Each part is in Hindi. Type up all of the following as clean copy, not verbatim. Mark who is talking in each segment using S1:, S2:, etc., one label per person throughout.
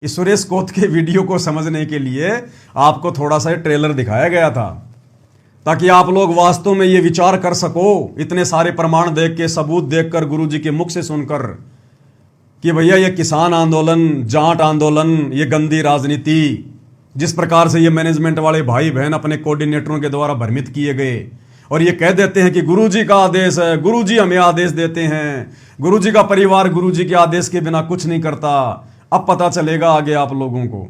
S1: इस सुरेश कोत के वीडियो को समझने के लिए आपको थोड़ा सा ट्रेलर दिखाया गया था ताकि आप लोग वास्तव में ये विचार कर सको, इतने सारे प्रमाण देख के, सबूत देखकर, गुरुजी के मुख से सुनकर कि भैया ये किसान आंदोलन, जाट आंदोलन, ये गंदी राजनीति, जिस प्रकार से ये मैनेजमेंट वाले भाई बहन अपने कोऑर्डिनेटरों के द्वारा भ्रमित किए गए और ये कह देते हैं कि गुरुजी का आदेश है, गुरुजी हमें आदेश देते हैं, गुरुजी का परिवार गुरुजी के आदेश के बिना कुछ नहीं करता। अब पता चलेगा आगे आप लोगों को,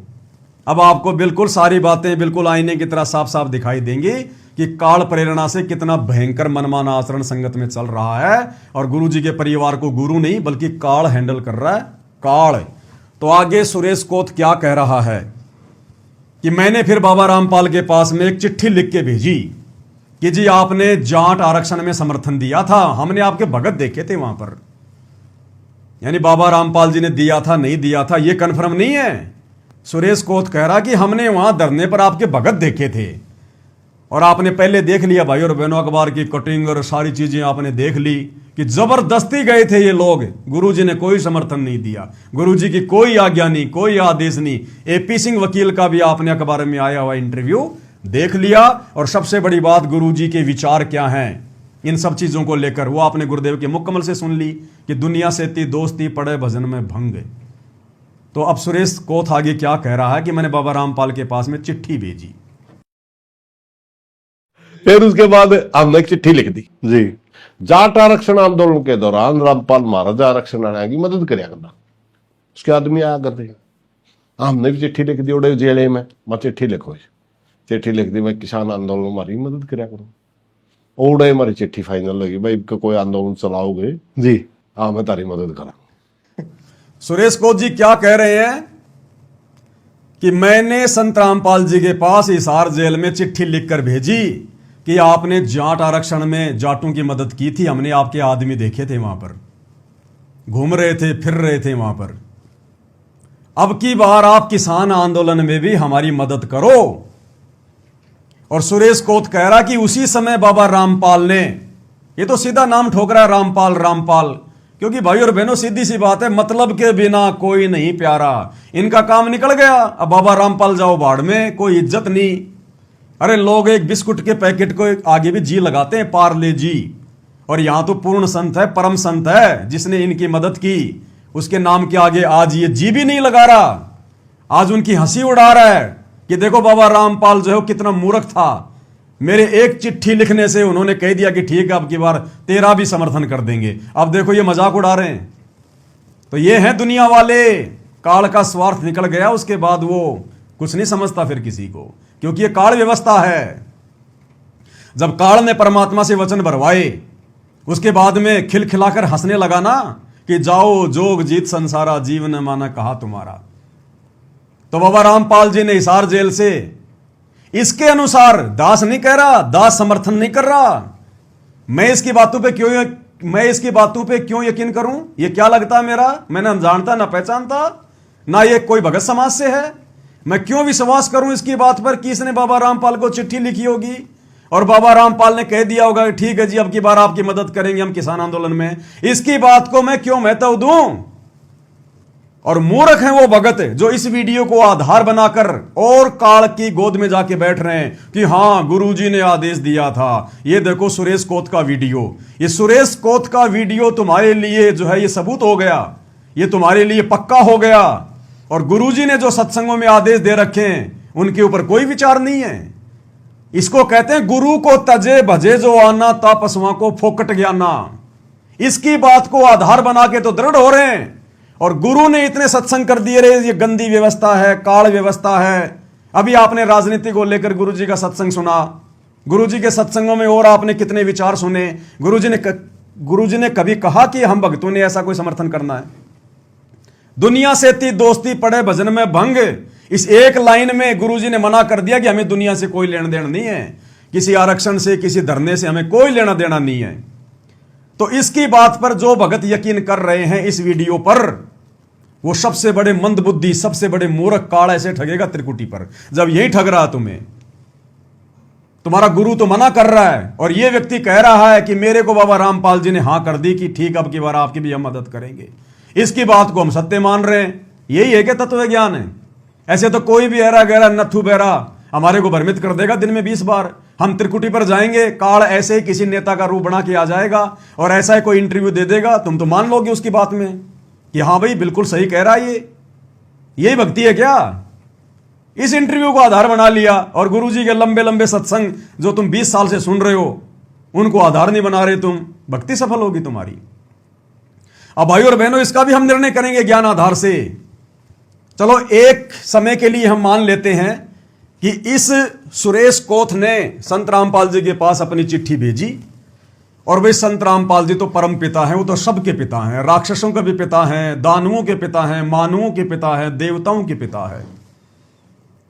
S1: अब आपको बिल्कुल सारी बातें बिल्कुल आईने की तरह साफ साफ दिखाई देंगी कि काल प्रेरणा से कितना भयंकर मनमाना आचरण संगत में चल रहा है और गुरुजी के परिवार को गुरु नहीं बल्कि काल हैंडल कर रहा है, काल। तो आगे सुरेश कोत क्या कह रहा है कि मैंने फिर बाबा रामपाल के पास में एक चिट्ठी लिख के भेजी कि जी आपने जाट आरक्षण में समर्थन दिया था, हमने आपके भगत देखे थे वहां पर, यानी बाबा रामपाल जी ने दिया था नहीं दिया था ये कंफर्म नहीं है। सुरेश कोत कह रहा कि हमने वहां धरने पर आपके भगत देखे थे और आपने पहले देख लिया भाई और बहनों, अखबार की कटिंग और सारी चीजें आपने देख ली कि जबरदस्ती गुरुजी गए थे ये लोग, गुरुजी ने कोई समर्थन नहीं दिया, गुरुजी की कोई आज्ञा नहीं, कोई आदेश नहीं। एपी सिंह वकील का भी आपने अखबार में आया हुआ इंटरव्यू देख लिया और सबसे बड़ी बात गुरुजी के विचार क्या हैं इन सब चीजों को लेकर वो आपने गुरुदेव के मुकम्मल से सुन ली कि दुनिया से ती दोस्ती पड़े भजन में भंग। तो अब सुरेश कोत आगे क्या कह रहा है कि मैंने बाबा रामपाल के पास में चिट्ठी भेजी,
S2: फिर उसके बाद हमने एक चिट्ठी लिख दी जी, जाट आरक्षण आंदोलन के दौरान रामपाल महाराज आरक्षण आने की मदद कराया करना, उसके आदमी आया करते। हमने भी चिट्ठी लिख दी उड़े जेले में, मैं चिट्ठी लिखो, चिट्ठी लिख दी मैं किसान आंदोलन हमारी मदद कराया करूँ। उड़े हमारी चिट्ठी फाइनल होगी भाई कोई आंदोलन चलाओगे जी, हाँ मैं तारी मदद करा।
S1: सुरेश कोत जी क्या कह रहे हैं कि मैंने संत रामपाल जी के पास हिसार जेल में चिट्ठी लिखकर भेजी कि आपने जाट आरक्षण में जाटों की मदद की थी, हमने आपके आदमी देखे थे वहां पर, घूम रहे थे, फिर रहे थे वहां पर, अब की बार आप किसान आंदोलन में भी हमारी मदद करो। और सुरेश कोत कह रहा कि उसी समय बाबा रामपाल ने, ये तो सीधा नाम ठोक रहा है रामपाल रामपाल, क्योंकि भाई और बहनों सीधी सी बात है, मतलब के बिना कोई नहीं प्यारा, इनका काम निकल गया। अब बाबा रामपाल जाओ बाढ़ में, कोई इज्जत नहीं। अरे लोग एक बिस्कुट के पैकेट को आगे भी जी लगाते हैं, पार्ले जी, और यहां तो पूर्ण संत है, परम संत है जिसने इनकी मदद की, उसके नाम के आगे आज ये जी भी नहीं लगा रहा, आज उनकी हंसी उड़ा रहा है कि देखो बाबा रामपाल जो है कितना मूर्ख था, मेरे एक चिट्ठी लिखने से उन्होंने कह दिया कि ठीक है अब की बार तेरा भी समर्थन कर देंगे, अब देखो ये मजाक उड़ा रहे हैं। तो ये है दुनिया वाले, काल का स्वार्थ निकल गया, उसके बाद वो कुछ नहीं समझता फिर किसी को, क्योंकि ये काल व्यवस्था है। जब काल ने परमात्मा से वचन भरवाए उसके बाद में खिलखिलाकर हंसने लगा ना कि जाओ जोग जीत संसारा, जीवन माना कहा तुम्हारा, तो बाबा रामपाल जी ने हिसार जेल से इसके अनुसार, दास नहीं कह रहा, दास समर्थन नहीं कर रहा, मैं इसकी बातों पे क्यों यकीन करूं, ये क्या लगता है मेरा, मैं ना जानता ना पहचानता ना ये कोई भगत समाज से है, मैं क्यों विश्वास करूं इसकी बात पर कि इसने बाबा रामपाल को चिट्ठी लिखी होगी और बाबा रामपाल ने कह दिया होगा ठीक है जी अब की बार आपकी मदद करेंगे हम किसान आंदोलन में, इसकी बात को मैं क्यों महत्व दूं। और मूर्ख हैं वो भगत जो इस वीडियो को आधार बनाकर और काल की गोद में जाके बैठ रहे हैं कि हां गुरुजी ने आदेश दिया था। ये देखो सुरेश कोत का वीडियो, ये सुरेश कोत का वीडियो तुम्हारे लिए जो है ये सबूत हो गया, ये तुम्हारे लिए पक्का हो गया। और गुरुजी ने जो सत्संगों में आदेश दे रखे हैं उनके ऊपर कोई विचार नहीं है। इसको कहते हैं गुरु को तजे भजे जो आना, तापसवा को फोकट ज्ञाना। इसकी बात को आधार बना के तो दृढ़ हो रहे हैं और गुरु ने इतने सत्संग कर दिए रे, ये गंदी व्यवस्था है, काल व्यवस्था है। अभी आपने राजनीति को लेकर गुरुजी का सत्संग सुना, गुरुजी के सत्संगों में और आपने कितने विचार सुने। गुरुजी ने कभी कहा कि हम भक्तों ने ऐसा कोई समर्थन करना है, दुनिया से ती दोस्ती पड़े भजन में भंग, इस एक लाइन में गुरुजी ने मना कर दिया कि हमें दुनिया से कोई लेना देना नहीं है, किसी आरक्षण से, किसी धरने से हमें कोई लेना देना नहीं है। तो इसकी बात पर जो भगत यकीन कर रहे हैं इस वीडियो पर, वो सबसे बड़े मंदबुद्धि, सबसे बड़े मूर्ख काल ऐसे ठगेगा त्रिकुटी पर। जब यही ठग रहा तुम्हें, तुम्हारा गुरु तो मना कर रहा है और ये व्यक्ति कह रहा है कि मेरे को बाबा रामपाल जी ने हां कर दी कि ठीक अब की बार आपकी भी हम मदद करेंगे, इसकी बात को हम सत्य मान रहे हैं, यही है कि तत्व ज्ञान है? ऐसे तो कोई भी ऐरा गहरा नथु बहरा हमारे को भ्रमित कर देगा दिन में 20 बार। हम त्रिकुटी पर जाएंगे, काल ऐसे ही किसी नेता का रूप बना के आ जाएगा और ऐसा ही कोई इंटरव्यू दे देगा, तुम तो मान लोगे उसकी बात में कि हाँ भाई बिल्कुल सही कह रहा है। यही भक्ति है क्या? इस इंटरव्यू को आधार बना लिया और गुरुजी के लंबे लंबे सत्संग जो तुम 20 साल से सुन रहे हो उनको आधार नहीं बना रहे तुम, भक्ति सफल होगी तुम्हारी? अब भाई और बहनों, इसका भी हम निर्णय करेंगे ज्ञान आधार से। चलो एक समय के लिए हम मान लेते हैं कि इस सुरेश कोथ ने संत रामपाल जी के पास अपनी चिट्ठी भेजी और भाई संत रामपाल जी तो परम पिता हैं, वो तो सबके पिता हैं, राक्षसों के भी पिता हैं, दानवों के पिता हैं, मानवों के पिता हैं, देवताओं के पिता हैं।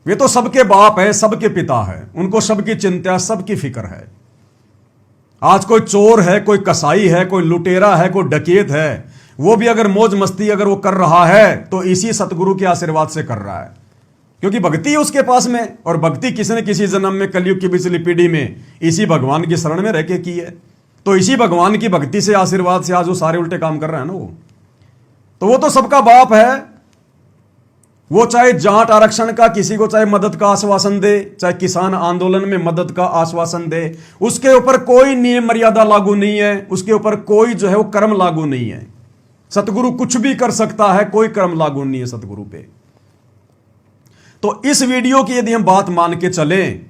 S1: वे तो सबके बाप है, सबके पिता है, उनको सबकी चिंता, सबकी फिक्र है। आज कोई चोर है, कोई कसाई है, कोई लुटेरा है, कोई डकैत है, वो भी अगर मौज मस्ती अगर वो कर रहा है तो इसी सतगुरु के आशीर्वाद से कर रहा है, क्योंकि भक्ति है उसके पास में। और भक्ति किसी न किसी जन्म में कलयुग की पिछली पीढ़ी में इसी भगवान की शरण में रह के की है। तो इसी भगवान की भक्ति से, आशीर्वाद से आज वो सारे उल्टे काम कर रहा है ना। वो तो सबका बाप है। वो चाहे जाट आरक्षण का किसी को चाहे मदद का आश्वासन दे, चाहे किसान आंदोलन में मदद का आश्वासन दे, उसके ऊपर कोई नियम मर्यादा लागू नहीं है, उसके ऊपर कोई जो है वो कर्म लागू नहीं है। सतगुरु कुछ भी कर सकता है, कोई कर्म लागू नहीं है सतगुरु पे। तो इस वीडियो की यदि हम बात मान के चलें,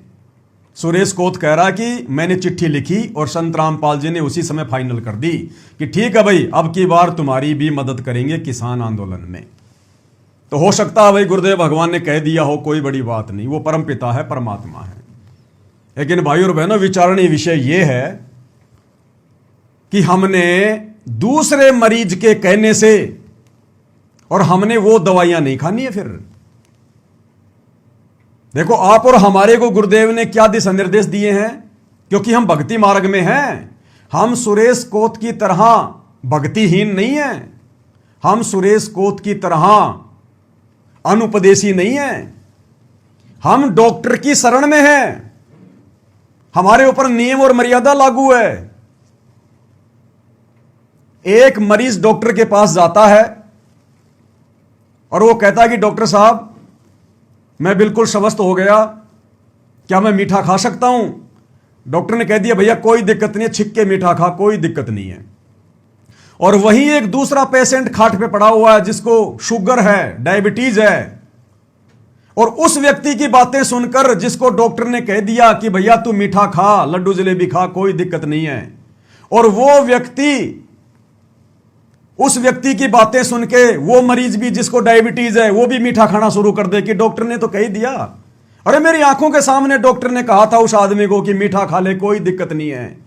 S1: सुरेश कोथ कह रहा कि मैंने चिट्ठी लिखी और संत रामपाल जी ने उसी समय फाइनल कर दी कि ठीक है भाई, अब की बार तुम्हारी भी मदद करेंगे किसान आंदोलन में। तो हो सकता है भाई गुरुदेव भगवान ने कह दिया हो, कोई बड़ी बात नहीं, वो परम पिता है, परमात्मा है। लेकिन भाई और बहनों, विचारणीय विषय यह है कि हमने दूसरे मरीज के कहने से और हमने वो दवाइयां नहीं खानी है। फिर देखो, आप और हमारे को गुरुदेव ने क्या दिशा निर्देश दिए हैं, क्योंकि हम भक्ति मार्ग में हैं। हम सुरेश कोथ की तरह भक्तिहीन नहीं है, हम सुरेश कोथ की तरह अनुपदेशी नहीं है, हम डॉक्टर की शरण में हैं। हमारे ऊपर नियम और मर्यादा लागू है। एक मरीज डॉक्टर के पास जाता है और वो कहता है कि डॉक्टर साहब, मैं बिल्कुल स्वस्थ हो गया, क्या मैं मीठा खा सकता हूं? डॉक्टर ने कह दिया भैया कोई दिक्कत नहीं है, छिक के मीठा खा, कोई दिक्कत नहीं है। और वहीं एक दूसरा पेशेंट खाट पे पड़ा हुआ है जिसको शुगर है, डायबिटीज है, और उस व्यक्ति की बातें सुनकर जिसको डॉक्टर ने कह दिया कि भैया तू मीठा खा, लड्डू जलेबी खा, कोई दिक्कत नहीं है, और वो व्यक्ति उस व्यक्ति की बातें सुन के वो मरीज भी जिसको डायबिटीज है वो भी मीठा खाना शुरू कर दे कि डॉक्टर ने तो कह दिया। अरे मेरी आंखों के सामने डॉक्टर ने कहा था उस आदमी को कि मीठा खा ले, कोई दिक्कत नहीं है।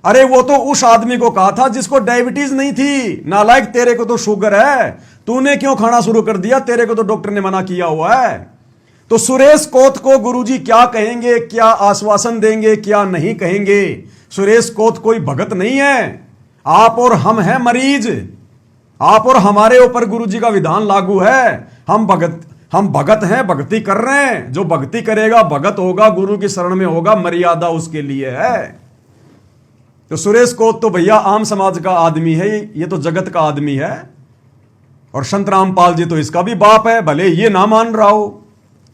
S1: अरे वो तो उस आदमी को कहा था जिसको डायबिटीज नहीं थी। नालायक, तेरे को तो शुगर है, तूने क्यों खाना शुरू कर दिया? तेरे को तो डॉक्टर ने मना किया हुआ है। तो सुरेश कोथ को गुरुजी क्या कहेंगे, क्या आश्वासन देंगे, क्या नहीं कहेंगे? सुरेश कोथ कोई भगत नहीं है, आप और हम हैं मरीज। आप और हमारे ऊपर गुरुजी का विधान लागू है। हम भगत हैं, भक्ति कर रहे हैं। जो भक्ति करेगा भगत होगा, गुरु की शरण में होगा, मर्यादा उसके लिए है। तो सुरेश कोथ तो भैया आम समाज का आदमी है, ये तो जगत का आदमी है। और संत रामपाल जी तो इसका भी बाप है, भले ये ना मान रहा हो।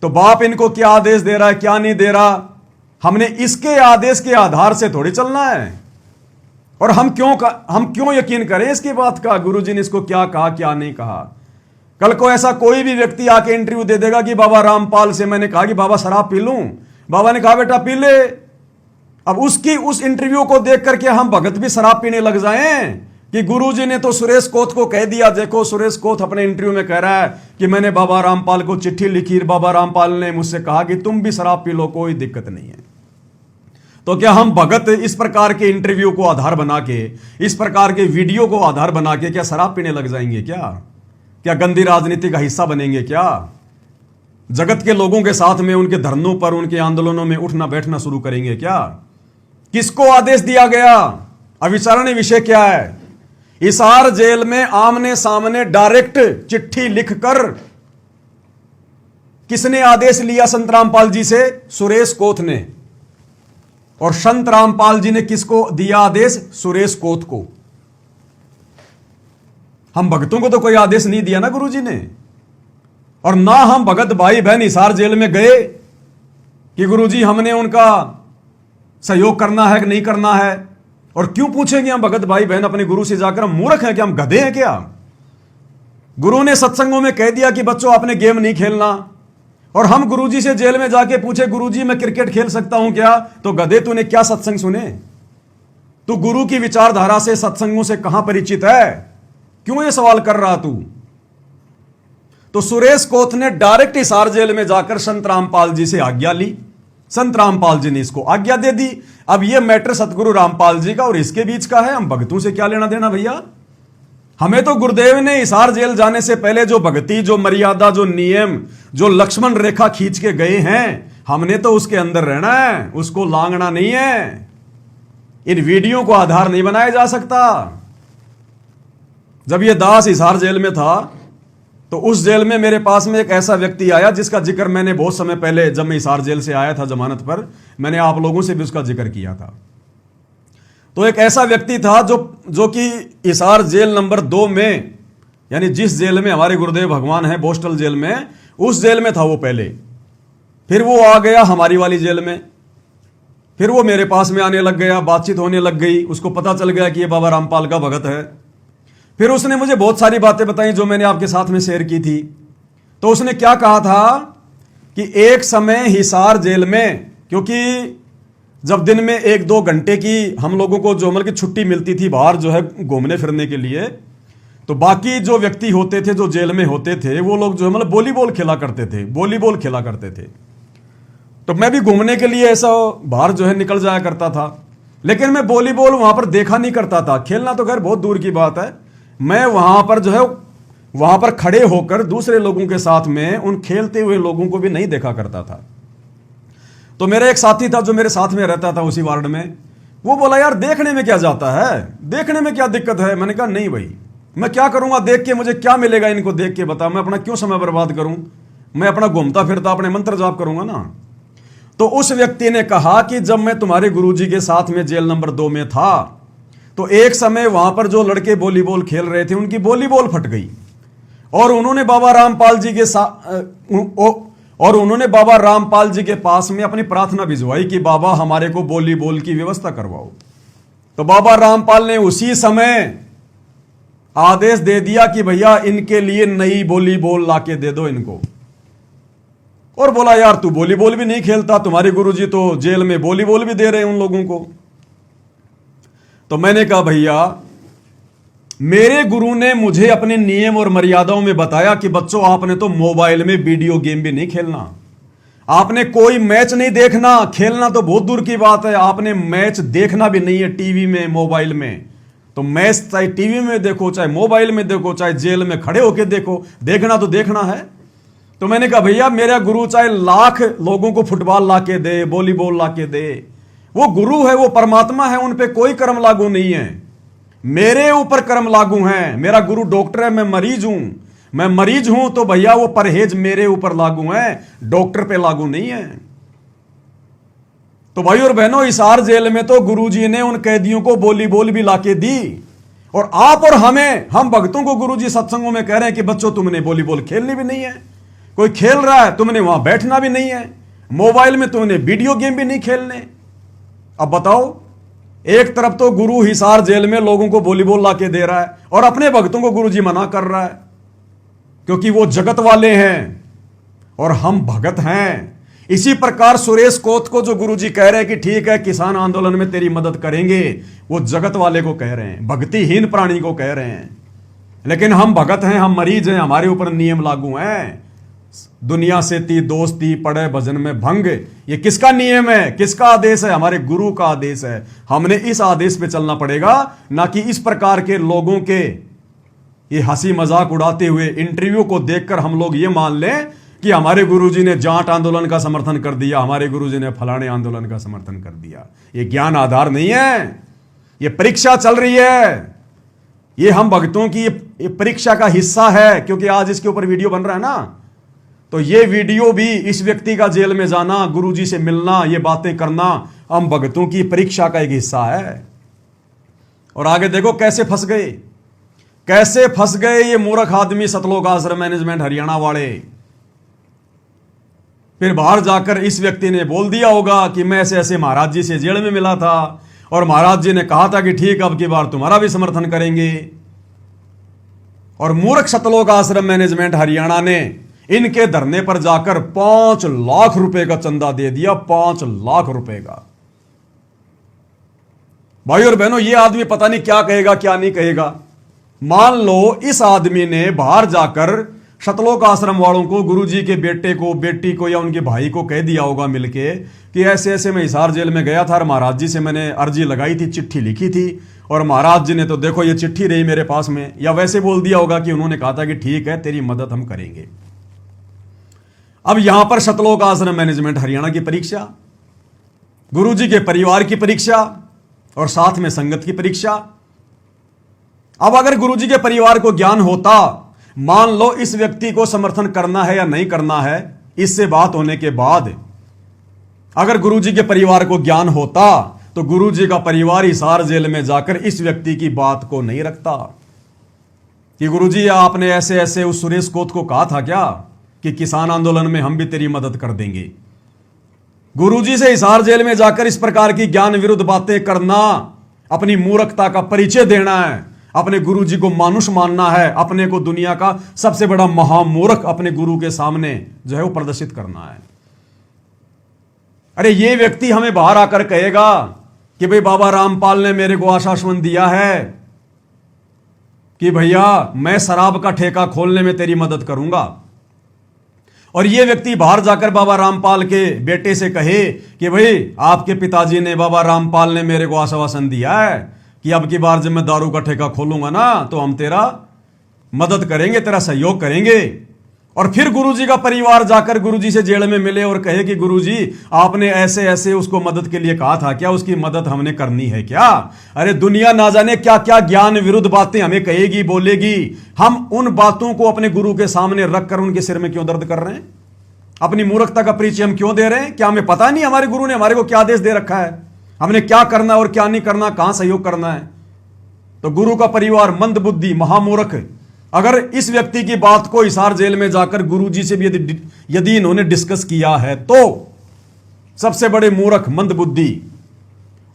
S1: तो बाप इनको क्या आदेश दे रहा है, क्या नहीं दे रहा, हमने इसके आदेश के आधार से थोड़ी चलना है। और हम क्यों यकीन करें इसकी बात का, गुरुजी ने इसको क्या कहा, क्या नहीं कहा? कल को ऐसा कोई भी व्यक्ति आके इंटरव्यू दे देगा कि बाबा रामपाल से मैंने कहा कि बाबा शराब पी लूं, बाबा ने कहा बेटा पी ले। अब उस इंटरव्यू को देख करके हम भगत भी शराब पीने लग जाएं कि गुरुजी ने तो सुरेश कोथ को कह दिया। देखो, सुरेश कोथ अपने इंटरव्यू में कह रहा है कि मैंने बाबा रामपाल को चिट्ठी लिखी, बाबा रामपाल ने मुझसे कहा कि तुम भी शराब पी लो, कोई दिक्कत नहीं है। तो क्या हम भगत इस प्रकार के इंटरव्यू को आधार बना के, इस प्रकार के वीडियो को आधार बना के क्या शराब पीने लग जाएंगे? क्या गंदी राजनीति का हिस्सा बनेंगे? क्या जगत के लोगों के साथ में उनके धरनों पर, उनके आंदोलनों में उठना बैठना शुरू करेंगे? क्या किसको आदेश दिया गया? अविचारणीय विषय क्या है? हिसार जेल में आमने सामने डायरेक्ट चिट्ठी लिखकर किसने आदेश लिया संत रामपाल जी से? सुरेश कोथ ने। और संत रामपाल जी ने किसको दिया आदेश? सुरेश कोथ को। हम भक्तों को तो कोई आदेश नहीं दिया ना गुरुजी ने। और ना हम भगत भाई बहन हिसार जेल में गए कि गुरुजी हमने उनका सहयोग करना है कि नहीं करना है। और क्यों पूछेंगे हम भगत भाई बहन अपने गुरु से जाकर? हम मूर्ख हैं क्या? हम गधे हैं क्या? गुरु ने सत्संगों में कह दिया कि बच्चों आपने गेम नहीं खेलना, और हम गुरुजी से जेल में जाके पूछे गुरुजी मैं क्रिकेट खेल सकता हूं क्या? तो गधे तूने क्या सत्संग सुने? तू गुरु की विचारधारा से सत्संगों से कहां परिचित है? क्यों ये सवाल कर रहा तू? तो सुरेश कोत ने डायरेक्ट हिसार जेल में जाकर संत रामपाल जी से आज्ञा ली। संत रामपाल जी ने इसको आज्ञा दे दी। अब यह मैटर सतगुरु रामपाल जी का और इसके बीच का है, हम भगतों से क्या लेना देना भैया? हमें तो गुरुदेव ने हिसार जेल जाने से पहले जो भक्ति, जो मर्यादा, जो नियम, जो लक्ष्मण रेखा खींच के गए हैं, हमने तो उसके अंदर रहना है, उसको लांघना नहीं है। इन वीडियो को आधार नहीं बनाया जा सकता। जब यह दास हिसार जेल में था तो उस जेल में मेरे पास में एक ऐसा व्यक्ति आया जिसका जिक्र मैंने बहुत समय पहले, जब मैं हिसार जेल से आया था जमानत पर, मैंने आप लोगों से भी उसका जिक्र किया था। तो एक ऐसा व्यक्ति था जो कि हिसार जेल नंबर 2 में, यानी जिस जेल में हमारे गुरुदेव भगवान है बोस्टल जेल में, उस जेल में था वो पहले। फिर वो आ गया हमारी वाली जेल में, फिर वो मेरे पास में आने लग गया, बातचीत होने लग गई, उसको पता चल गया कि ये बाबा रामपाल का भगत है। फिर उसने मुझे बहुत सारी बातें बताई जो मैंने आपके साथ में शेयर की थी। तो उसने क्या कहा था कि एक समय हिसार जेल में, क्योंकि जब दिन में 1-2 घंटे की हम लोगों को जो मतलब की छुट्टी मिलती थी बाहर जो है घूमने फिरने के लिए, तो बाकी जो व्यक्ति होते थे जो जेल में होते थे वो लोग जो है मतलब वॉलीबॉल खेला करते थे, वॉलीबॉल खेला करते थे। तो मैं भी घूमने के लिए ऐसा बाहर जो है निकल जाया करता था, लेकिन मैं वॉलीबॉल वहां पर देखा नहीं करता था। खेलना तो खैर बहुत दूर की बात है, मैं वहां पर जो है वहां पर खड़े होकर दूसरे लोगों के साथ में उन खेलते हुए लोगों को भी नहीं देखा करता था। तो मेरा एक साथी था जो मेरे साथ में रहता था उसी वार्ड में, वो बोला यार देखने में क्या जाता है, देखने में क्या दिक्कत है? मैंने कहा नहीं भाई, मैं क्या करूंगा देख के, मुझे क्या मिलेगा इनको देख के बता, मैं अपना क्यों समय बर्बाद करूं? मैं अपना घूमता फिरता अपने मंत्र जाप करूंगा ना। तो उस व्यक्ति ने कहा कि जब मैं तुम्हारे गुरुजी के साथ में जेल नंबर 2 में था तो एक समय वहां पर जो लड़के वॉलीबॉल खेल रहे थे उनकी वॉलीबॉल फट गई, और उन्होंने बाबा रामपाल जी के बाबा रामपाल जी के पास में अपनी प्रार्थना भिजवाई कि बाबा हमारे को वॉलीबॉल की व्यवस्था करवाओ। तो बाबा रामपाल ने उसी समय आदेश दे दिया कि भैया इनके लिए नई वॉलीबॉल लाके दे दो इनको। और बोला यार तू वॉलीबॉल भी नहीं खेलता, तुम्हारे गुरुजी तो जेल में वॉलीबॉल भी दे रहे हैं उन लोगों को। तो मैंने कहा भैया मेरे गुरु ने मुझे अपने नियम और मर्यादाओं में बताया कि बच्चों आपने तो मोबाइल में वीडियो गेम भी नहीं खेलना, आपने कोई मैच नहीं देखना, खेलना तो बहुत दूर की बात है, आपने मैच देखना भी नहीं है टीवी में मोबाइल में। तो मैच चाहे टीवी में देखो, चाहे मोबाइल में देखो, चाहे जेल में खड़े होकर देखो, देखना तो देखना है। तो मैंने कहा भैया मेरा गुरु चाहे लाख लोगों को फुटबॉल लाके दे, वॉलीबॉल लाके दे, वो गुरु है, वो परमात्मा है, उन पे कोई कर्म लागू नहीं है, मेरे ऊपर कर्म लागू हैं। मेरा गुरु डॉक्टर है, मैं मरीज हूं, मैं मरीज हूं तो भैया वो परहेज मेरे ऊपर लागू है, डॉक्टर पे लागू नहीं है। तो भाई और बहनों हिसार जेल में तो गुरुजी ने उन कैदियों को वॉलीबॉल भी लाके दी, और आप और हम भक्तों को गुरुजी सत्संगों में कह रहे हैं कि बच्चों तुमने वॉलीबॉल खेलनी भी नहीं है, कोई खेल रहा है तुमने वहां बैठना भी नहीं है, मोबाइल में तुमने वीडियो गेम भी नहीं खेलने। अब बताओ, एक तरफ तो गुरु हिसार जेल में लोगों को वॉलीबॉल लाके दे रहा है और अपने भक्तों को गुरुजी मना कर रहा है, क्योंकि वो जगत वाले हैं और हम भगत हैं। इसी प्रकार सुरेश कोत को जो गुरुजी कह रहे हैं कि ठीक है किसान आंदोलन में तेरी मदद करेंगे, वो जगत वाले को कह रहे हैं, भक्तिहीन प्राणी को कह रहे हैं। लेकिन हम भगत हैं, हम मरीज हैं, हमारे ऊपर नियम लागू हैं। दुनिया से ती दोस्ती पड़े भजन में भंग, ये किसका नियम है, किसका आदेश है? हमारे गुरु का आदेश है। हमने इस आदेश पे चलना पड़ेगा, ना कि इस प्रकार के लोगों के ये हंसी मजाक उड़ाते हुए इंटरव्यू को देखकर हम लोग ये मान लें कि हमारे गुरुजी ने जाट आंदोलन का समर्थन कर दिया, हमारे गुरुजी ने फलाने आंदोलन का समर्थन कर दिया। ये ज्ञान आधार नहीं है, ये परीक्षा चल रही है, ये हम भक्तों की ये परीक्षा का हिस्सा है। क्योंकि आज इसके ऊपर वीडियो बन रहा है ना, तो ये वीडियो भी इस व्यक्ति का जेल में जाना, गुरुजी से मिलना, ये बातें करना हम भक्तों की परीक्षा का एक हिस्सा है। और आगे देखो कैसे फंस गए, कैसे फंस गए ये मूर्ख आदमी सतलोक आश्रम मैनेजमेंट हरियाणा वाले। फिर बाहर जाकर इस व्यक्ति ने बोल दिया होगा कि मैं ऐसे ऐसे महाराज जी से जेल में मिला था और महाराज जी ने कहा था कि ठीक, अब की बार तुम्हारा भी समर्थन करेंगे। और मूर्ख सतलोक आश्रम मैनेजमेंट हरियाणा ने इनके धरने पर जाकर 5 लाख रुपए का चंदा दे दिया, 5 लाख रुपए का। भाई और बहनों, ये आदमी पता नहीं क्या कहेगा क्या नहीं कहेगा। मान लो इस आदमी ने बाहर जाकर सतलोक आश्रम वालों को, गुरुजी के बेटे को, बेटी को या उनके भाई को कह दिया होगा मिलके कि ऐसे ऐसे मैं हिसार जेल में गया था और महाराज जी से मैंने अर्जी लगाई थी, चिट्ठी लिखी थी और महाराज जी ने तो देखो ये चिट्ठी रही मेरे पास में। या वैसे बोल दिया होगा कि उन्होंने कहा था कि ठीक है, तेरी मदद हम करेंगे। अब यहां पर सतलोक आश्रम मैनेजमेंट हरियाणा की परीक्षा, गुरुजी के परिवार की परीक्षा और साथ में संगत की परीक्षा। अब अगर गुरुजी के परिवार को ज्ञान होता, मान लो इस व्यक्ति को समर्थन करना है या नहीं करना है, इससे बात होने के बाद अगर गुरुजी के परिवार को ज्ञान होता तो गुरुजी का परिवार हिसार जेल में जाकर इस व्यक्ति की बात को नहीं रखता कि गुरुजी आपने ऐसे ऐसे उस सुरेश कोत को कहा था क्या कि किसान आंदोलन में हम भी तेरी मदद कर देंगे। गुरुजी से हिसार जेल में जाकर इस प्रकार की ज्ञान विरुद्ध बातें करना, अपनी मूर्खता का परिचय देना है, अपने गुरुजी को मानुष मानना है, अपने को दुनिया का सबसे बड़ा महामूर्ख अपने गुरु के सामने जो है वो प्रदर्शित करना है। अरे ये व्यक्ति हमें बाहर आकर कहेगा कि भाई बाबा रामपाल ने मेरे को आश्वासन दिया है कि भैया मैं शराब का ठेका खोलने में तेरी मदद करूंगा, और ये व्यक्ति बाहर जाकर बाबा रामपाल के बेटे से कहे कि भाई आपके पिताजी ने, बाबा रामपाल ने मेरे को आश्वासन दिया है कि अब की बार जब मैं दारू का ठेका खोलूंगा ना तो हम तेरा मदद करेंगे, तेरा सहयोग करेंगे। और फिर गुरुजी का परिवार जाकर गुरुजी से जेल में मिले और कहे कि गुरुजी आपने ऐसे ऐसे उसको मदद के लिए कहा था क्या, उसकी मदद हमने करनी है क्या। अरे दुनिया ना जाने क्या क्या ज्ञान विरुद्ध बातें हमें कहेगी, बोलेगी। हम उन बातों को अपने गुरु के सामने रखकर उनके सिर में क्यों दर्द कर रहे हैं? अपनी मूर्खता का परिचय हम क्यों दे रहे हैं? क्या हमें पता नहीं हमारे गुरु ने हमारे को क्या आदेश दे रखा है, हमने क्या करना और क्या नहीं करना, कहां सहयोग करना है? तो गुरु का परिवार मंद बुद्धि, महामूर्ख, अगर इस व्यक्ति की बात को हिसार जेल में जाकर गुरुजी से भी यदि इन्होंने डिस्कस किया है तो सबसे बड़े मूर्ख, मंद बुद्धि।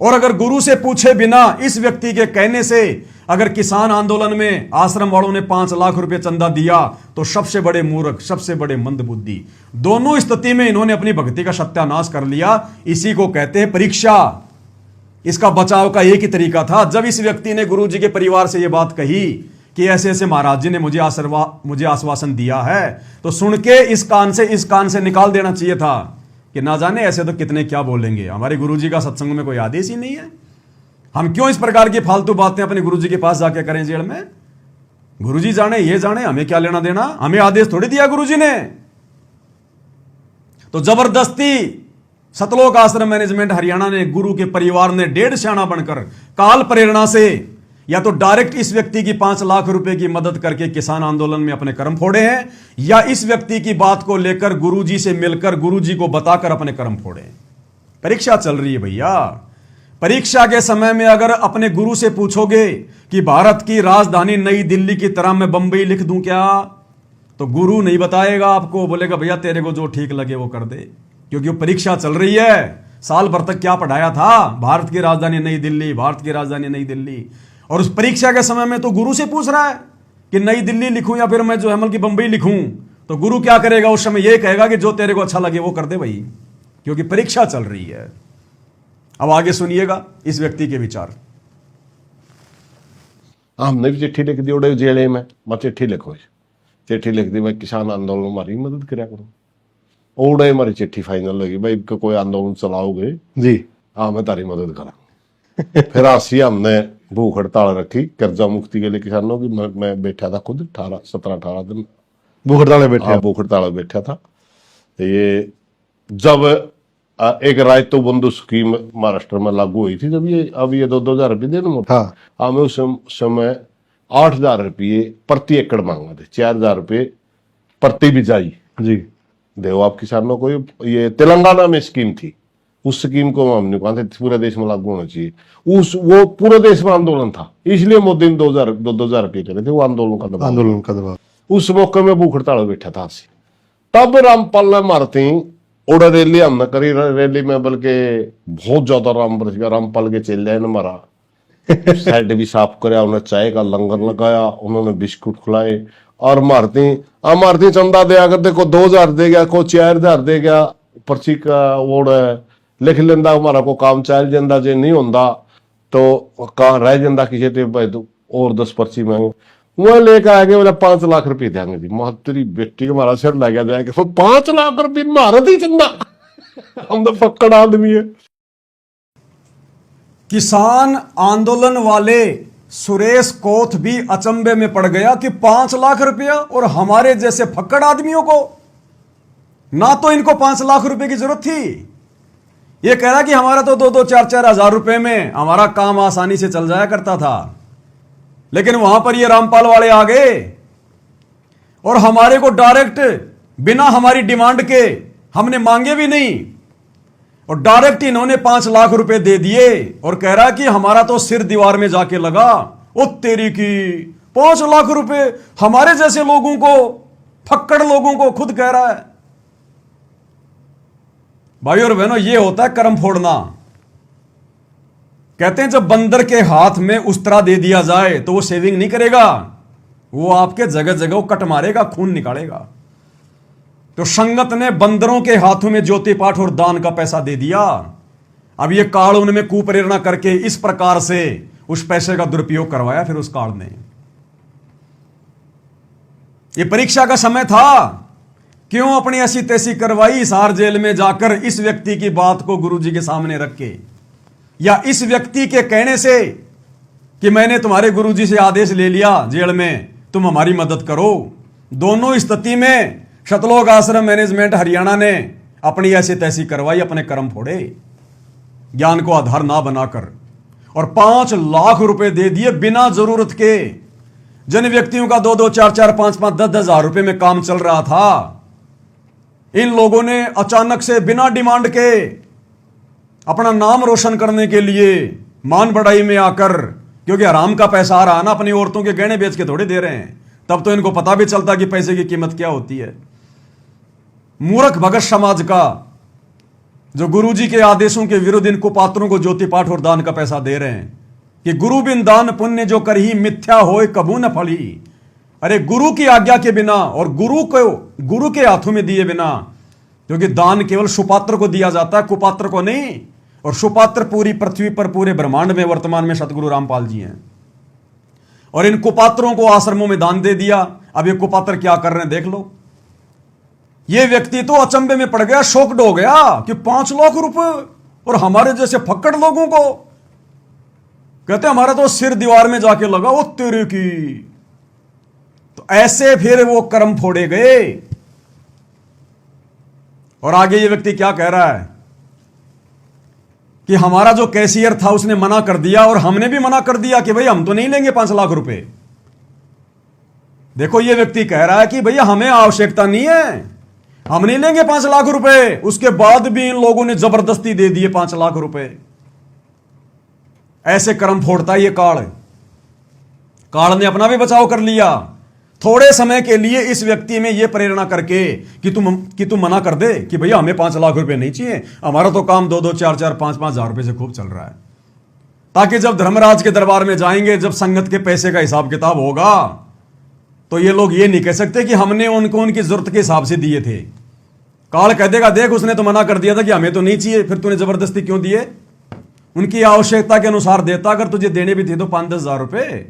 S1: और अगर गुरु से पूछे बिना इस व्यक्ति के कहने से अगर किसान आंदोलन में आश्रम वालों ने 5 लाख रुपए चंदा दिया तो सबसे बड़े मूर्ख, सबसे बड़े मंद बुद्धि। दोनों स्थिति में इन्होंने अपनी भक्ति का सत्यानाश कर लिया। इसी को कहते हैं परीक्षा। इसका बचाव का एक ही तरीका था, जब इस व्यक्ति ने गुरुजी के परिवार से यह बात कही कि ऐसे ऐसे महाराज जी ने मुझे आश्वासन दिया है, तो सुन के इस कान से निकाल देना चाहिए था कि ना जाने ऐसे तो कितने क्या बोलेंगे, हमारे गुरुजी का सत्संग में कोई आदेश ही नहीं है, हम क्यों इस प्रकार की फालतू बातें अपने गुरुजी के पास जाके करें जेल में। गुरुजी जाने ये जाने, हमें क्या लेना देना, हमें आदेश थोड़ी दिया गुरुजी ने। तो जबरदस्ती सतलोक आश्रम मैनेजमेंट हरियाणा ने, गुरु के परिवार ने डेढ़ स्याणा बनकर काल प्रेरणा से या तो डायरेक्ट इस व्यक्ति की 5 लाख रुपए की मदद करके किसान आंदोलन में अपने कर्म फोड़े हैं, या इस व्यक्ति की बात को लेकर गुरुजी से मिलकर गुरुजी को बताकर अपने कर्म फोड़े। परीक्षा चल रही है भैया। परीक्षा के समय में अगर अपने गुरु से पूछोगे कि भारत की राजधानी नई दिल्ली की तरह मैं बंबई लिख दूं क्या, तो गुरु नहीं बताएगा आपको, बोलेगा भैया तेरे को जो ठीक लगे वो कर दे, क्योंकि वो परीक्षा चल रही है। साल भर तक क्या पढ़ाया था, भारत की राजधानी नई दिल्ली, भारत की राजधानी नई दिल्ली, और उस परीक्षा के समय में तो गुरु से पूछ रहा है कि नई दिल्ली लिखूं या फिर मैं जो है की बंबई लिखूं। तो गुरु क्या करेगा उस समय, यह कहेगा कि जो तेरे को अच्छा लगे वो कर दे भाई, क्योंकि परीक्षा चल रही है। अब आगे सुनिएगा इस व्यक्ति के विचार।
S2: हमने भी चिट्ठी लिख दी उड़े जेल में, मैं चिट्ठी लिखो, चिट्ठी लिख दी मैं किसान आंदोलन हमारी मदद कराया करूँ। उड़े हमारी चिट्ठी फाइनल होगी, भाई कोई आंदोलन चलाओगे जी, हाँ मैं तारी मदद करा। फिर आसी हमने भूख हड़ताल रखी कर्जा मुक्ति के लिए किसानों की। मैं बैठा था खुद 17-18 दिन भूख हड़ताल बैठा था। ये जब एक रायतो बंधु स्कीम महाराष्ट्र में लागू हुई थी, जब ये अब ये 2,000 रुपये देने, हाँ हमें उस समय 8,000 रुपये प्रति एकड़ मांगा थे, 4,000 रुपये प्रति बिजाई जी देव आप किसानों को। ये तेलंगाना में स्कीम थी, उस स्कीम को हमने कहा था पूरे देश में लागू होना चाहिए। वो पूरे देश में आंदोलन था, इसलिए मोदी ने 2,000 रुपये करे थे, वो आंदोलन का दबाव। उस मौके में भूख हड़ताल बैठा था। तब रामपाल ने मारते ओड़ा रैली हमने करी, रैली में बल्कि बहुत ज्यादा राम बरस गया, रामपाल के चेले ने मारा, साइड भी साफ कराया, उन्हें चाय का लंगर लगाया, उन्होंने बिस्कुट खिलाए, और मारती चंदा दे अगर देखो 2000 दे गया, को 4000 दे गया, पर्ची का वो लिख लेंदा, हमारा को काम चल जाता, जे नहीं होंदा तो कहाँ रह जाता किसी ते भाई तो और 10 पर्ची मांगे, वह लेकर आ गए, बोला 5 लाख रुपए देंगे जी। तेरी बेटी को हमारा सिर लग गया जाएगा, 5 लाख रुपए मारा दी चंदा। हम तो फक्कड़ आदमी है।
S1: किसान आंदोलन वाले सुरेश कोथ भी अचंभे में पड़ गया कि 5 लाख रुपया, और हमारे जैसे फक्कड़ आदमियों को ना तो इनको 5 लाख रुपए की जरूरत थी। ये कह रहा कि हमारा तो 2-2, 4-4 हजार रुपए में हमारा काम आसानी से चल जाया करता था, लेकिन वहां पर ये रामपाल वाले आ गए और हमारे को डायरेक्ट बिना हमारी डिमांड के, हमने मांगे भी नहीं, और डायरेक्ट इन्होंने 5 लाख रुपए दे दिए, और कह रहा कि हमारा तो सिर दीवार में जाके लगा। ओ तेरी की 5 लाख रुपए हमारे जैसे लोगों को, फक्कड़ लोगों को खुद कह रहा है। भाई और बहनों, ये होता है कर्म फोड़ना। कहते हैं जब बंदर के हाथ में उस्तरा दे दिया जाए तो वो सेविंग नहीं करेगा, वो आपके जगह जगह कट मारेगा, खून निकालेगा। तो संगत ने बंदरों के हाथों में ज्योति पाठ और दान का पैसा दे दिया। अब ये काल उनमें कुप्रेरणा करके इस प्रकार से उस पैसे का दुरुपयोग करवाया। फिर उस काल ने, ये परीक्षा का समय था, क्यों अपनी ऐसी तैसी करवाई हिसार जेल में जाकर, इस व्यक्ति की बात को गुरुजी के सामने रख के, या इस व्यक्ति के कहने से कि मैंने तुम्हारे गुरुजी से आदेश ले लिया जेल में, तुम हमारी मदद करो। दोनों स्थिति में शतलोक आश्रम मैनेजमेंट हरियाणा ने अपनी ऐसी तैसी करवाई, अपने कर्म फोड़े, ज्ञान को आधार ना बनाकर, और 5 लाख रुपए दे दिए बिना जरूरत के। जिन व्यक्तियों का 2-2, 4-4, 5-5, 10-10 हजार रुपए में काम चल रहा था, इन लोगों ने अचानक से बिना डिमांड के अपना नाम रोशन करने के लिए मान बढ़ाई में आकर, क्योंकि हराम का पैसा आ रहा है ना, अपनी औरतों के गहने बेच के थोड़े दे रहे हैं, तब तो इनको पता भी चलता कि पैसे की कीमत क्या होती है। मूर्ख भगत समाज का जो गुरुजी के आदेशों के विरुद्ध इन कुपात्रों को ज्योति पाठ और दान का पैसा दे रहे हैं कि गुरु बिन दान पुण्य जो करही मिथ्या होए कबू न फली। अरे गुरु की आज्ञा के बिना और गुरु के हाथों में दिए बिना, क्योंकि दान केवल सुपात्र को दिया जाता है, कुपात्र को नहीं। और सुपात्र पूरी पृथ्वी पर, पूरे ब्रह्मांड में वर्तमान में सतगुरु रामपाल जी हैं, और इन कुपात्रों को आश्रमों में दान दे दिया। अब ये कुपात्र क्या कर रहे हैं देख लो। ये व्यक्ति तो अचंभे में पड़ गया, शॉक्ड हो गया कि 5 लाख रुपए, और हमारे जैसे फक्कड़ लोगों को कहते हमारा तो सिर दीवार में जाके लगा। वो तेरे की, तो ऐसे फिर वो कर्म फोड़े गए। और आगे ये व्यक्ति क्या कह रहा है कि हमारा जो कैशियर था उसने मना कर दिया, और हमने भी मना कर दिया कि भाई हम तो नहीं लेंगे 5 लाख रुपए। देखो ये व्यक्ति कह रहा है कि भैया हमें आवश्यकता नहीं है, हम नहीं लेंगे 5 लाख रुपए। उसके बाद भी इन लोगों ने जबरदस्ती दे दिए 5 लाख रुपए। ऐसे कर्म फोड़ता है ये काल। काल ने अपना भी बचाव कर लिया थोड़े समय के लिए, इस व्यक्ति में यह प्रेरणा करके कि तुम मना कर दे कि भैया हमें 5 लाख रुपए नहीं चाहिए, हमारा तो काम 2-2, 4-4, 5-5 हजार रुपए से खूब चल रहा है। ताकि जब धर्मराज के दरबार में जाएंगे, जब संगत के पैसे का हिसाब किताब होगा, तो ये लोग ये नहीं कह सकते कि हमने उनको उनकी जरूरत के हिसाब से दिए थे। काल कह देगा देख उसने तो मना कर दिया था कि हमें तो नहीं चाहिए, फिर तूने जबरदस्ती क्यों दिए? उनकी आवश्यकता के अनुसार देता, अगर तुझे देने भी थे तो 5-10 हजार रुपए।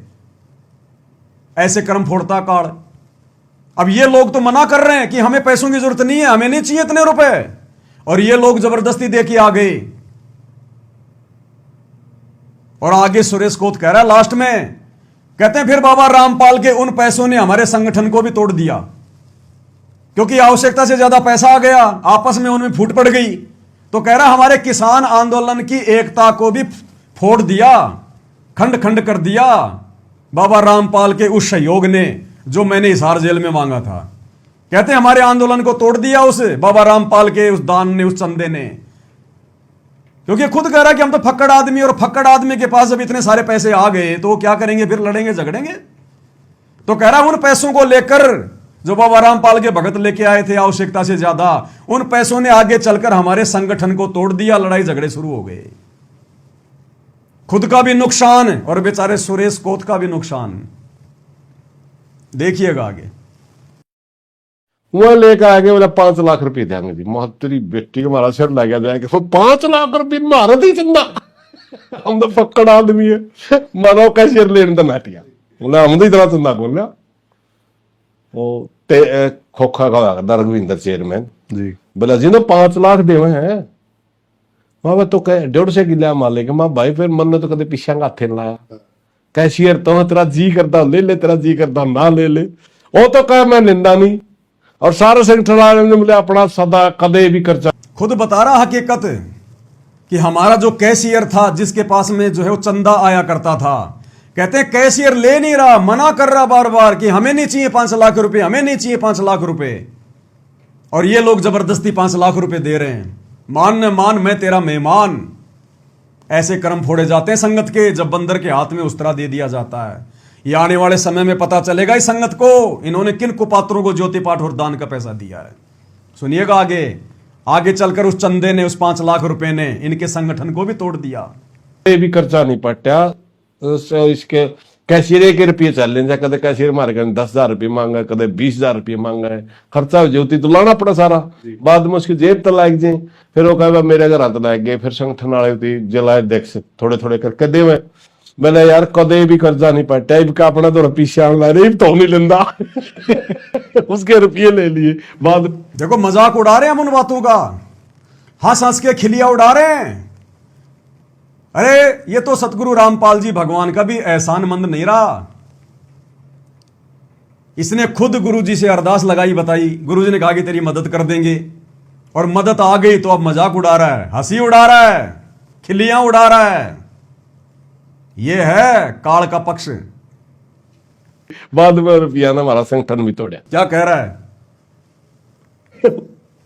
S1: ऐसे कर्म फोड़ता काल। अब ये लोग तो मना कर रहे हैं कि हमें पैसों की जरूरत नहीं है, हमें नहीं चाहिए इतने रुपए, और ये लोग जबरदस्ती दे के आ गए। और आगे सुरेश कोत कह रहा है लास्ट में, कहते हैं फिर बाबा रामपाल के उन पैसों ने हमारे संगठन को भी तोड़ दिया, क्योंकि आवश्यकता से ज्यादा पैसा आ गया, आपस में उनमें फूट पड़ गई। तो कह रहा हमारे किसान आंदोलन की एकता को भी फोड़ दिया, खंड खंड कर दिया बाबा रामपाल के उस सहयोग ने जो मैंने हिसार जेल में मांगा था। कहते हैं हमारे आंदोलन को तोड़ दिया उस बाबा रामपाल के उस दान ने, उस चंदे ने, क्योंकि खुद कह रहा है कि हम तो फक्कड़ आदमी, और फक्कड़ आदमी के पास जब इतने सारे पैसे आ गए तो वो क्या करेंगे, फिर लड़ेंगे झगड़ेंगे। तो कह रहा है उन पैसों को लेकर जो बाबा रामपाल के भगत लेके आए थे आवश्यकता से ज्यादा, उन पैसों ने आगे चलकर हमारे संगठन को तोड़ दिया, लड़ाई झगड़े शुरू हो गए, खुद का भी नुकसान और बेचारे सुरेश कोत का भी नुकसान। देखिएगा आगे।
S2: वह लेकर आगे बोला 5 लाख रुपए देंगे जी। तेरी बेटी को हमारा सिर लग गया जाएगा, 5 लाख रुपए मारा दी चंदा। हम तो पक्कड़ आदमी है, मानो कैशियर लेने तो मैटिया बोला हम तो इतना चंदा बोला। वो खोखा का रघविंदर चेयरमैन जी बोला जी 5 लाख देवे हैं। मैं तो कह 150 किला मालिक मैं भाई, फिर मन ने तो कदे पीछा हाथे लाया। कैशियर तो तेरा जी करता ले ले, तेरा जी करता ना ले ले। वो तो कह मैं निंदा नहीं, और सारे संगठन वाले ने बोले अपना सदा कदे भी खर्चा।
S1: खुद बता रहा हकीकत कि हमारा जो कैशियर था, जिसके पास में जो है वो चंदा आया करता था, कहते हैं कैशियर ले नहीं रहा, मना कर रहा बार बार कि हमें नहीं चाहिए 5 लाख रुपए, हमें नहीं चाहिए 5 लाख रुपए, और ये लोग जबरदस्ती 5 लाख रुपए दे रहे हैं। मान न मान मैं तेरा मेहमान, ऐसे कर्म फोड़े जाते हैं संगत के, जब बंदर के हाथ में उस्तरा दे दिया जाता है। ये आने वाले समय में पता चलेगा इस संगत को इन्होंने किन कुपात्रों को ज्योति पाठ और दान का पैसा दिया है। सुनिएगा आगे, आगे चलकर उस चंदे ने, उस 5 लाख रुपए ने इनके संगठन को भी तोड़ दिया।
S2: ये भी खर्चा नहीं पटा, इसके कैशियर के रुपये चल लेंगे, कदे कैशियर हमारे 10,000 रुपये मांगा, कदे 20,000 रुपये मांगा है। खर्चा ज्योति तो लाना पड़ा सारा, बाद में उसकी जेब तो लाग जाए। फिर वो कहे मेरे घर हाथ लाग गए, फिर संगठन वाले जिला अध्यक्ष थोड़े थोड़े करके दे। मैंने यार कदे भी कर्जा नहीं पटा, इनका अपना तो पीछे ला रही तो नहीं लेंदा। उसके रुपये ले लिए बाद।
S1: देखो मजाक उड़ा रहे हैं हम उन बातों का, हंस हंस के खिलिया उड़ा रहे हैं। अरे ये तो सतगुरु रामपाल जी भगवान का भी एहसानमंद नहीं रहा। इसने खुद गुरुजी से अरदास लगाई, बताई, गुरुजी ने कहा कि तेरी मदद कर देंगे, और मदद आ गई तो अब मजाक उड़ा रहा है, हंसी उड़ा रहा है, खिलियां उड़ा रहा है। यह है काल का पक्ष।
S2: बाद में रुपया ना हमारा संगठन भी तोड़ा।
S1: क्या कह रहा है,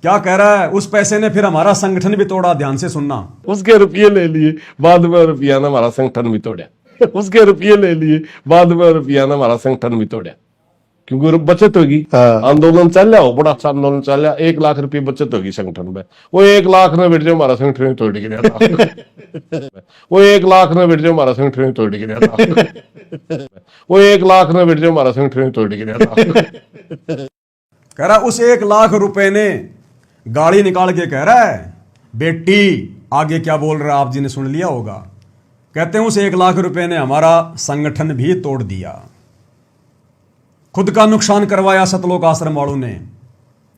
S1: क्या कह रहा है? उस पैसे ने फिर हमारा संगठन भी तोड़ा। ध्यान से सुनना।
S2: उसके रुपये ले लिए, बाद में रुपया ना हमारा संगठन भी तोड़ा। उसके रुपये ले लिए, बाद में रुपया ना हमारा संगठन भी तोड़ा, क्योंकि बचत होगी। आंदोलन चल रहा हो, बड़ा अच्छा आंदोलन चल रहा, 1 लाख रुपये बचत होगी संगठन में। वो 1 लाख में बैठ जाओ हमारा संगठन तोड़ गिरा था। वो 1 लाख में बैठ जाओ हमारा संगठन तोड़ गिरा था। वो 1 लाख में बैठ जाओ हमारा संगठन तोड़ गिरा था।
S1: कह रहा उस 1 लाख रुपए ने गाड़ी निकाल के कह रहा है, बेटी आगे क्या बोल रहा आप जी ने सुन लिया होगा। कहते हैं उस 1 लाख रुपए ने हमारा संगठन भी तोड़ दिया, खुद का नुकसान करवाया सतलोक आश्रम वालों ने,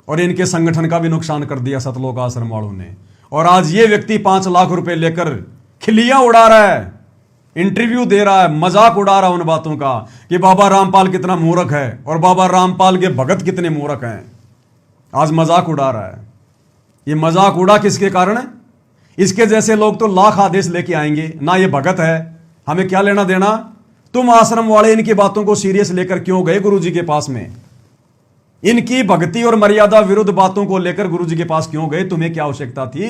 S1: और इनके संगठन का भी नुकसान कर दिया सतलोक आश्रम वालों ने। और आज ये व्यक्ति 5 लाख रुपए लेकर खिलियां उड़ा रहा है, इंटरव्यू दे रहा है, मजाक उड़ा रहा है उन बातों का कि बाबा रामपाल कितना मूर्ख है और बाबा रामपाल के भगत कितने मूर्ख हैं। आज मजाक उड़ा रहा है। ये मजाक उड़ा किसके कारण है? इसके जैसे लोग तो लाख आदेश लेके आएंगे, ना ये भगत है, हमें क्या लेना देना। तुम आश्रम वाले इनकी बातों को सीरियस लेकर क्यों गए गुरुजी के पास में? इनकी भक्ति और मर्यादा विरुद्ध बातों को लेकर गुरुजी के पास क्यों गए? तुम्हें क्या आवश्यकता थी?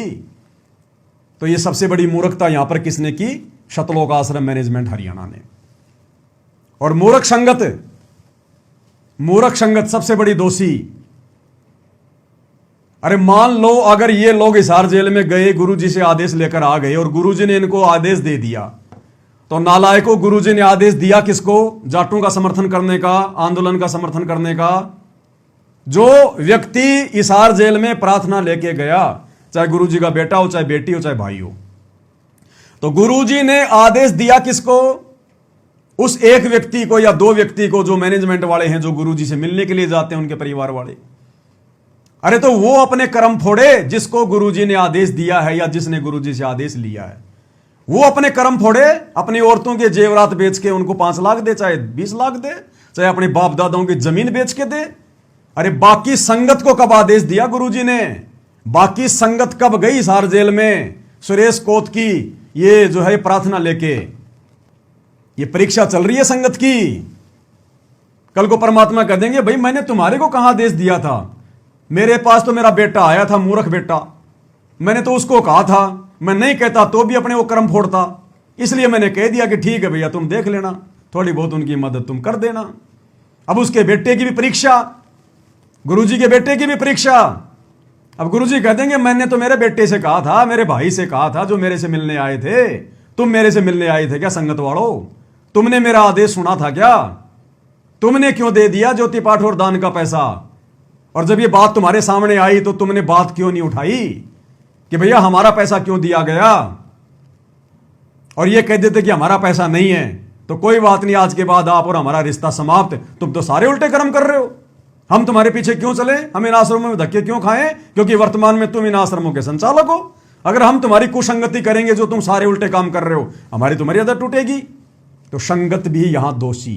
S1: तो ये सबसे बड़ी मूर्खता यहां पर किसने की? सतलोक आश्रम मैनेजमेंट हरियाणा ने। और मूर्ख संगत सबसे बड़ी दोषी। अरे मान लो अगर ये लोग हिसार जेल में गए, गुरुजी से आदेश लेकर आ गए और गुरुजी ने इनको आदेश दे दिया, तो नालायकों गुरुजी ने आदेश दिया किसको? जाटों का समर्थन करने का, आंदोलन का समर्थन करने का। जो व्यक्ति हिसार जेल में प्रार्थना लेके गया, चाहे गुरुजी का बेटा हो, चाहे बेटी हो, चाहे भाई हो, तो गुरुजी ने आदेश दिया किसको? उस एक व्यक्ति को या 2 व्यक्ति को, जो मैनेजमेंट वाले हैं, जो गुरुजी से मिलने के लिए जाते हैं, उनके परिवार वाले। अरे तो वो अपने कर्म फोड़े जिसको गुरुजी ने आदेश दिया है या जिसने गुरुजी से आदेश लिया है, वो अपने कर्म फोड़े। अपनी औरतों के जेवरात बेच के उनको 5 लाख दे, चाहे 20 लाख दे, चाहे अपने बाप दादाओं की जमीन बेच के दे। अरे बाकी संगत को कब आदेश दिया गुरुजी ने? बाकी संगत कब गई हिसार जेल में सुरेश कोत की ये जो है प्रार्थना लेके? ये परीक्षा चल रही है संगत की। कल को परमात्मा कह देंगे, भाई मैंने तुम्हारे को कहां आदेश दिया था? मेरे पास तो मेरा बेटा आया था, मूर्ख बेटा, मैंने तो उसको कहा था, मैं नहीं कहता तो भी अपने वो कर्म फोड़ता, इसलिए मैंने कह दिया कि ठीक है भैया तुम देख लेना, थोड़ी बहुत उनकी मदद तुम कर देना। अब उसके बेटे की भी परीक्षा, गुरुजी के बेटे की भी परीक्षा। अब गुरुजी कह देंगे मैंने तो मेरे बेटे से कहा था, मेरे भाई से कहा था, जो मेरे से मिलने आए थे। तुम मेरे से मिलने आए थे क्या संगत वालों? तुमने मेरा आदेश सुना था क्या? तुमने क्यों दे दिया ज्योति पाठ और दान का पैसा? और जब ये बात तुम्हारे सामने आई तो तुमने बात क्यों नहीं उठाई कि भैया हमारा पैसा क्यों दिया गया? और ये कह देते कि हमारा पैसा नहीं है तो कोई बात नहीं, आज के बाद आप और हमारा रिश्ता समाप्त। तुम तो सारे उल्टे कर्म कर रहे हो। हम तुम्हारे पीछे क्यों चले? हम इन आश्रमों में धक्के क्यों खाएं? क्योंकि वर्तमान में तुम इन आश्रमों के संचालक हो। अगर हम तुम्हारी कुसंगति करेंगे, जो तुम सारे उल्टे काम कर रहे हो, हमारी तो मर्यादा टूटेगी। तो संगत भी यहां दोषी।